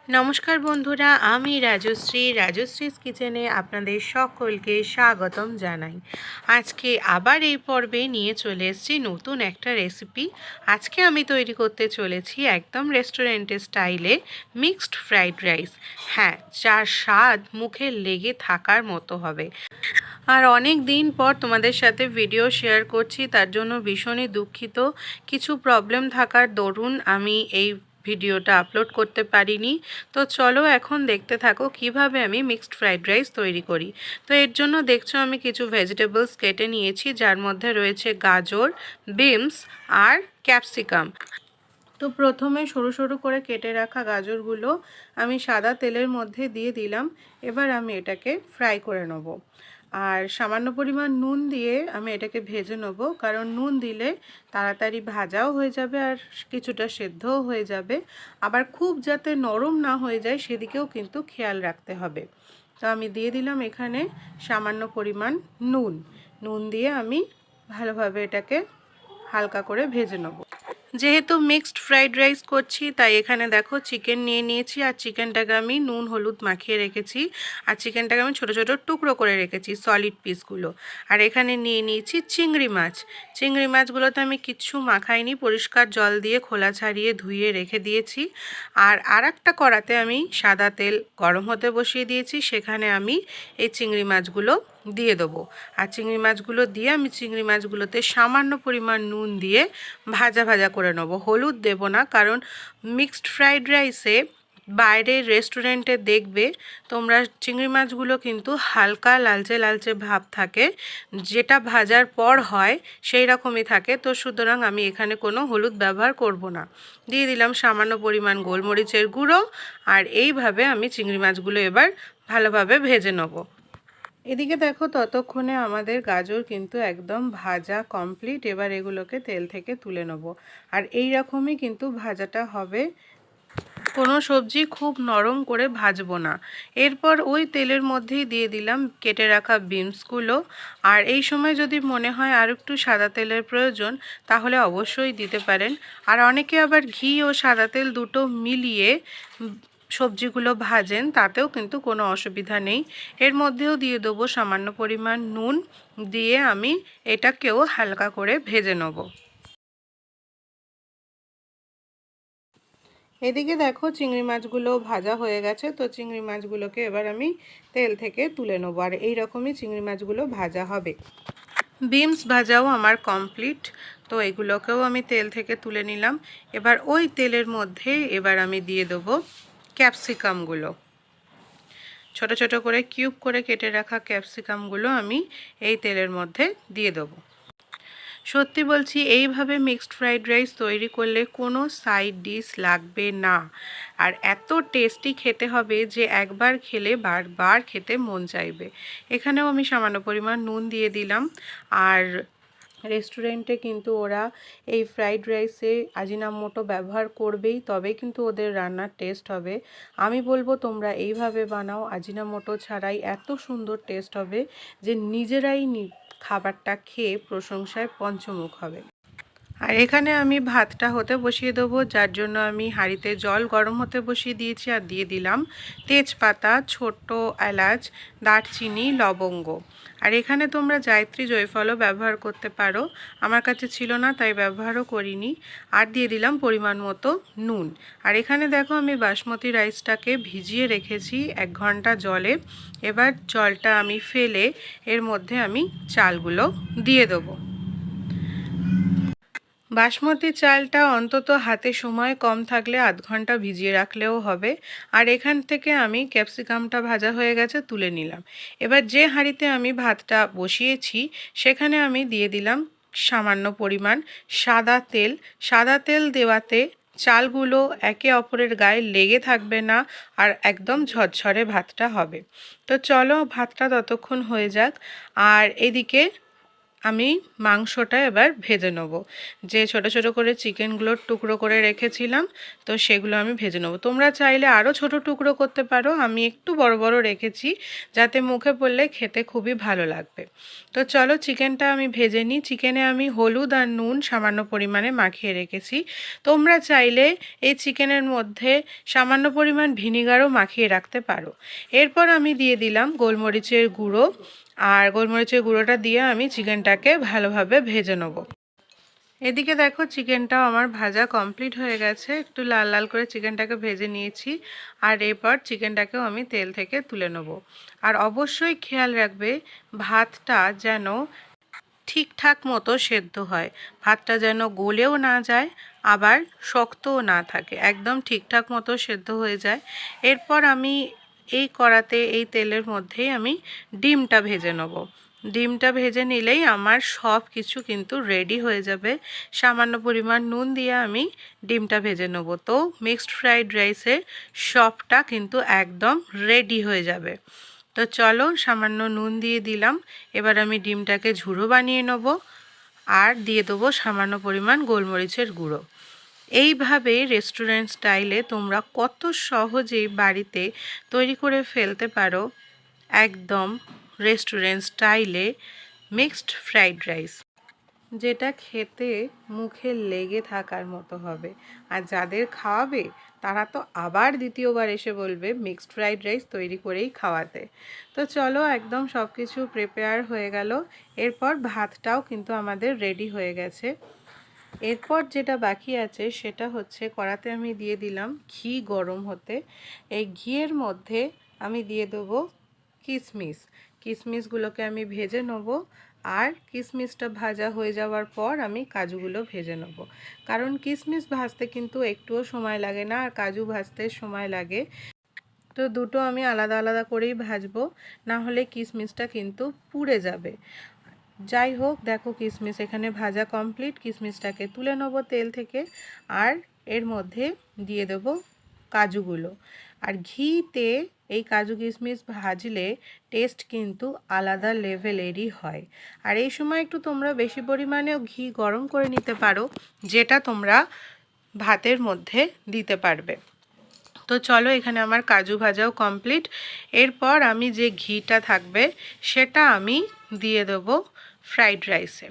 নমস্কার বন্ধুরা, আমি রাজশ্রীস কিচেনে আপনাদের সকলকে স্বাগতম জানাই। আজকে আবার এই পর্বে নিয়ে চলে এসেছি নতুন একটা রেসিপি। আজকে আমি তৈরি করতে চলেছি একদম রেস্টুরেন্টের স্টাইলে মিক্সড ফ্রাইড রাইস। হ্যাঁ, যার স্বাদ মুখে লেগে থাকার মতো হবে। আর অনেক দিন পর তোমাদের সাথে ভিডিও শেয়ার করছি, তার জন্য ভীষণই দুঃখিত। কিছু প্রবলেম থাকার দরুন আমি এই ভিডিওটা আপলোড করতে পারিনি। তো চলো এখন দেখতে থাকো কিভাবে আমি মিক্সড ফ্রাইড রাইস তৈরি করি। তো এর জন্য দেখছো আমি কিছু ভেজিটেবলস কেটে নিয়েছি, যার মধ্যে রয়েছে গাজর, বিনস আর ক্যাপসিকাম। তো প্রথমে সরু সরু করে কেটে রাখা গাজরগুলো আমি সাদা তেলের মধ্যে দিয়ে দিলাম। এবার আমি এটাকে ফ্রাই করে নেব। আর সামান্য পরিমাণ নুন দিয়ে আমি এটাকে ভেজে নেব, কারণ নুন দিলে তাড়াতাড়ি ভাজাও হয়ে যাবে আর কিছুটা সেদ্ধও হয়ে যাবে। আবার খুব যাতে নরম না হয়ে যায় সেদিকেও কিন্তু খেয়াল রাখতে হবে। তো আমি দিয়ে দিলাম এখানে সামান্য পরিমাণ নুন দিয়ে আমি ভালোভাবে এটাকে হালকা করে ভেজে নেব। যেহেতু মিক্সড ফ্রাইড রাইস করছি তাই এখানে দেখো চিকেন নিয়ে নিয়েছি, আর চিকেনটাকে আমি নুন হলুদ মাখিয়ে রেখেছি, আর চিকেনটাকে আমি ছোট ছোট টুকরো করে রেখেছি সলিড পিসগুলো। আর এখানে নিয়ে নিয়েছি চিংড়ি মাছগুলোতে আমি কিচ্ছু মাখাইনি, পরিষ্কার জল দিয়ে খোলা ছাড়িয়ে ধুয়ে রেখে দিয়েছি। আর একটা কড়াতে আমি সাদা তেল গরম হতে বসিয়ে দিয়েছি, সেখানে আমি এই চিংড়ি মাছগুলো দিয়ে দেবো। আর চিংড়ি মাছগুলো দিয়ে আমি চিংড়ি মাছগুলোতে সামান্য পরিমাণ নুন দিয়ে ভাজা ভাজা করে নেব। হলুদ দেব না, কারণ মিক্সড ফ্রাইড রাইসে বাইরের রেস্টুরেন্টে দেখবে তোমরা চিংড়ি মাছগুলো কিন্তু হালকা লালচে লালচে ভাব থাকে, যেটা ভাজার পর হয় সেই রকমই থাকে। তো সুতরাং আমি এখানে কোনো হলুদ ব্যবহার করব না। দিয়ে দিলাম সামান্য পরিমাণ গোলমরিচের গুঁড়ো, আর এইভাবে আমি চিংড়ি মাছগুলো এবার ভালোভাবে ভেজে নেব। এদিকে দেখো ততক্ষণে আমাদের গাজর কিন্তু একদম ভাজা কমপ্লিট। এবার এগুলোকে তেল থেকে তুলে নেব। আর এই রকমই কিন্তু ভাজাটা হবে, কোনো সবজি খুব নরম করে ভাজবো না। এরপর ওই তেলের মধ্যেই দিয়ে দিলাম কেটে রাখা বিনসগুলো। আর এই সময় যদি মনে হয় আর একটু সাদা তেলের প্রয়োজন তাহলে অবশ্যই দিতে পারেন। আর অনেকে আবার ঘি ও সাদা তেল দুটো মিলিয়ে সবজিগুলো ভাজেন, তাতেও কিন্তু কোনো অসুবিধা নেই। এর মধ্যেও দিয়ে দেবো সামান্য পরিমাণ নুন, দিয়ে আমি এটাকেও হালকা করে ভেজে নেব। এদিকে দেখো চিংড়ি মাছগুলো ভাজা হয়ে গেছে। তো চিংড়ি মাছগুলোকে এবার আমি তেল থেকে তুলে নেবো, আর এইরকমই চিংড়ি মাছগুলো ভাজা হবে। বিনস ভাজাও আমার কমপ্লিট। তো এগুলোকেও আমি তেল থেকে তুলে নিলাম। এবার ওই তেলের মধ্যে এবার আমি দিয়ে দেবো ক্যাপসিকামগুলো। ছোট ছোট করে কিউব করে কেটে রাখা ক্যাপসিকামগুলো আমি এই তেলের মধ্যে দিয়ে দেবো। সত্যি বলছি, এইভাবে মিক্সড ফ্রাইড রাইস তৈরি করলে কোনো সাইড ডিশ লাগবে না। আর এত টেস্টি খেতে হবে যে একবার খেলে বারবার খেতে মন চাইবে। এখানেও আমি সামান্য পরিমাণ নুন দিয়ে দিলাম। আর রেস্টুরেন্টে কিন্তু ওরা এই ফ্রাইড রাইসে আজিনামোটো ব্যবহার করবেই, তবেই কিন্তু ওদের রান্নার টেস্ট হবে। আমি বলবো তোমরা এইভাবে বানাও, আজিনামোটো ছাড়াই এত সুন্দর টেস্ট হবে যে নিজেরাই খাবারটা খেয়ে প্রশংসায় পঞ্চমুখ হবে। আর এখানে আমি ভাতটা হতে বসিয়ে দেবো, যার জন্য আমি হাঁড়িতে জল গরম হতে বসিয়ে দিয়েছি। আর দিয়ে দিলাম তেজপাতা, ছোট্ট এলাচ, দারচিনি, লবঙ্গ। আর এখানে তোমরা জায়ত্রী জয়ফলও ব্যবহার করতে পারো, আমার কাছে ছিল না তাই ব্যবহারও করিনি। আর দিয়ে দিলাম পরিমাণ মতো নুন। আর এখানে দেখো আমি বাসমতি রাইসটাকে ভিজিয়ে রেখেছি 1 ঘন্টা জলে। এবার জলটা আমি ফেলে এর মধ্যে আমি চালগুলো দিয়ে দেবো। বাসমতি চালটা অন্তত হাতে সময় কম থাকলে আধ ঘন্টা ভিজিয়ে রাখলেও হবে। আর এখান থেকে আমি ক্যাপসিকামটা ভাজা হয়ে গেছে, তুলে নিলাম। এবার যে হাঁড়িতে আমি ভাতটা বসিয়েছি সেখানে আমি দিয়ে দিলাম সামান্য পরিমাণ সাদা তেল দেওয়াতে চালগুলো একে অপরের গায়ে লেগে থাকবে না, আর একদম ঝরঝরে ভাতটা হবে। তো চলো ভাতটা ততক্ষণ হয়ে যাক। আর এদিকে আমি মাংসটা এবার ভেজে নেব। যে ছোট ছোট করে চিকেনগুলোর টুকরো করে রেখেছিলাম, তো সেগুলো আমি ভেজে নেব। তোমরা চাইলে আরও ছোট টুকরো করতে পারো, আমি একটু বড় বড় রেখেছি যাতে মুখে পড়লে খেতে খুবই ভালো লাগবে। তো চলো চিকেনটা আমি ভেজে নিই। চিকেনে আমি হলুদ আর নুন সামান্য পরিমাণে মাখিয়ে রেখেছি। তোমরা চাইলে এই চিকেনের মধ্যে সামান্য পরিমাণ ভিনিগারও মাখিয়ে রাখতে পারো। এরপর আমি দিয়ে দিলাম গোলমরিচের গুঁড়ো, আর গোলমরিচের গুঁড়োটা দিয়ে আমি চিকেনটাকে ভালোভাবে ভেজে নেব। এদিকে দেখো চিকেনটাও আমার ভাজা কমপ্লিট হয়ে গেছে, একটু লাল লাল করে চিকেনটাকে ভেজে নিয়েছি। আর এরপর চিকেনটাকেও আমি তেল থেকে তুলে নেব। আর অবশ্যই খেয়াল রাখবে ভাতটা যেন ঠিকঠাক মতো সেদ্ধ হয়, ভাতটা যেন গলেও না যায় আবার শক্তও না থাকে, একদম ঠিকঠাক মতো সেদ্ধ হয়ে যায়। এরপর আমি এই কড়াতে এই তেলের মধ্যেই আমি ডিমটা ভেজে নেব। ডিমটা ভেজে নিলেই আমার সব কিছু কিন্তু রেডি হয়ে যাবে। সামান্য পরিমাণ নুন দিয়ে আমি ডিমটা ভেজে নেব, তো মিক্সড ফ্রাইড রাইসের সবটা কিন্তু একদম রেডি হয়ে যাবে। তো চলো সামান্য নুন দিয়ে দিলাম। এবার আমি ডিমটাকে ঝুড়ো বানিয়ে নেব আর দিয়ে দেবো সামান্য পরিমাণ গোলমরিচের গুঁড়ো। এইভাবে রেস্টুরেন্ট স্টাইলে তোমরা কত সহজেই বাড়িতে তৈরি করে ফেলতে পারো একদম রেস্টুরেন্ট স্টাইলে মিক্সড ফ্রাইড রাইস, যেটা খেতে মুখে লেগে থাকার মতো হবে। আর যাদের খাওয়াবে তারা তো আবার দ্বিতীয়বার এসে বলবে মিক্সড ফ্রাইড রাইস তৈরি করেই খাওয়াতে। তো চলো একদম সব কিছু প্রিপেয়ার হয়ে গেল। এরপর ভাতটাও কিন্তু আমাদের রেডি হয়ে গেছে। এরপর যেটা বাকি আছে সেটা হচ্ছে কড়াতে আমি দিয়ে দিলাম ঘি গরম হতে। এই ঘিয়ের মধ্যে আমি দিয়ে দেবো কিশমিশ। কিশমিশগুলোকে আমি ভেজে নেব। আর কিশমিশটা ভাজা হয়ে যাওয়ার পর আমি কাজুগুলো ভেজে নেব, কারণ কিশমিশ ভাজতে কিন্তু একটুও সময় লাগে না আর কাজু ভাজতে সময় লাগে। তো দুটো আমি আলাদা আলাদা করেই ভাজবো, না হলে কিশমিশটা কিন্তু পুড়ে যাবে। যাই হোক দেখো কিশমিশ এখানে ভাজা কমপ্লিট। কিশমিশটাকে তুলে নেব তেল থেকে আর এর মধ্যে দিয়ে দেবো কাজুগুলো। আর ঘিতে এই কাজু কিশমিশ ভাজলে টেস্ট কিন্তু আলাদা লেভেলেরই হয়। আর এই সময় একটু তোমরা বেশি পরিমাণেও ঘি গরম করে নিতে পারো, যেটা তোমরা ভাতের মধ্যে দিতে পারবে। তো চলো এখানে আমার কাজু ভাজাও কমপ্লিট। এরপর আমি যে ঘিটা থাকবে সেটা আমি দিয়ে দেবো ফ্রাইড রাইসে।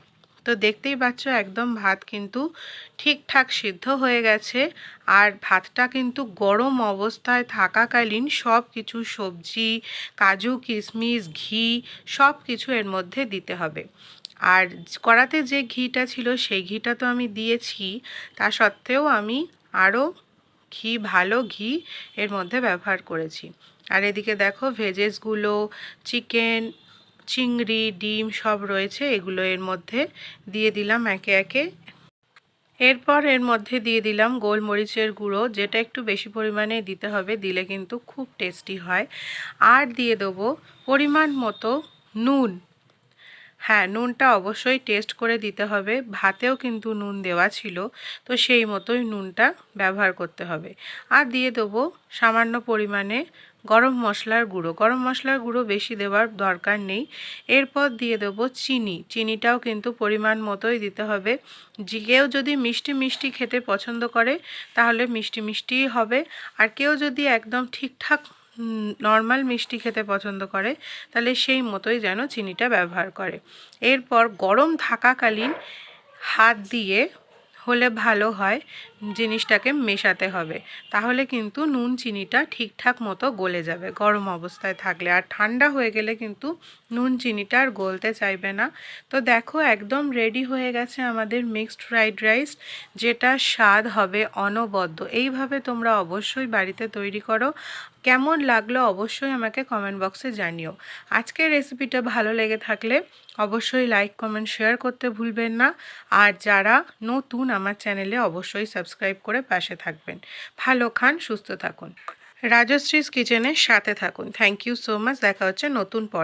তো দেখতেই পাচ্ছ একদম ভাত কিন্তু ঠিকঠাক সিদ্ধ হয়ে গেছে। আর ভাতটা কিন্তু গরম অবস্থায় থাকাকালীন সব কিছু সবজি, কাজু কিশমিশ, ঘি সব কিছু এর মধ্যে দিতে হবে। আর কড়াতে যে ঘিটা ছিল সেই ঘিটা তো আমি দিয়েছি, তা সত্ত্বেও আমি আরও ভালো ঘি এর মধ্যে ব্যবহার করেছি। আর এদিকে দেখো ভেজেসগুলো চিকেন, চিংড়ি, ডিম সব রয়েছে, এগুলো এর মধ্যে দিয়ে দিলাম একে একে। এরপর এর মধ্যে দিয়ে দিলাম গোলমরিচের গুঁড়ো, যেটা একটু বেশি পরিমাণে দিতে হবে, দিলে কিন্তু খুব টেস্টি হয়। আর দিয়ে দেবো পরিমাণ মতো নুন। হ্যাঁ, নুনটা অবশ্যই টেস্ট করে দিতে হবে, ভাতেও কিন্তু নুন দেওয়া ছিল, তো সেই মতোই নুনটা ব্যবহার করতে হবে। আর দিয়ে দেবো সামান্য পরিমাণে গরম মশলার গুঁড়ো। গরম মশলার গুঁড়ো বেশি দেওয়ার দরকার নেই। এরপর দিয়ে দেবো চিনি। চিনিটাও কিন্তু পরিমাণ মতোই দিতে হবে। কেউ যদি মিষ্টি মিষ্টি খেতে পছন্দ করে তাহলে মিষ্টি মিষ্টিই হবে, আর কেউ যদি একদম ঠিকঠাক নর্মাল মিষ্টি খেতে পছন্দ করে তাহলে সেই মতোই যেন চিনিটা ব্যবহার করে। এরপর গরম থাকাকালীন হাত দিয়ে হলে ভালো হয়, জিনিসটাকে মেশাতে হবে, তাহলে কিন্তু নুন চিনিটা ঠিকঠাক মতো গলে যাবে গরম অবস্থায় থাকলে। আর ঠান্ডা হয়ে গেলে কিন্তু নুন চিনিটা আর গলতে চাইবে না। তো দেখো একদম রেডি হয়ে গেছে আমাদের মিক্সড ফ্রাইড রাইস, যেটা স্বাদ হবে অনবদ্য। এইভাবে তোমরা অবশ্যই বাড়িতে তৈরি করো। কেমন লাগলো অবশ্যই আমাকে কমেন্ট বক্সে জানিও। আজকের রেসিপিটা ভালো লেগে থাকলে অবশ্যই লাইক, কমেন্ট, শেয়ার করতে ভুলবেন না। আর যারা নতুন আমার চ্যানেলে অবশ্যই সাবস্ক্রাইব করে পাশে থাকবেন। ভালো খান, সুস্থ থাকুন, রাজশ্রীস কিচেনের সাথে থাকুন। Thank you so much. দেখা হচ্ছে নতুন পর্ব।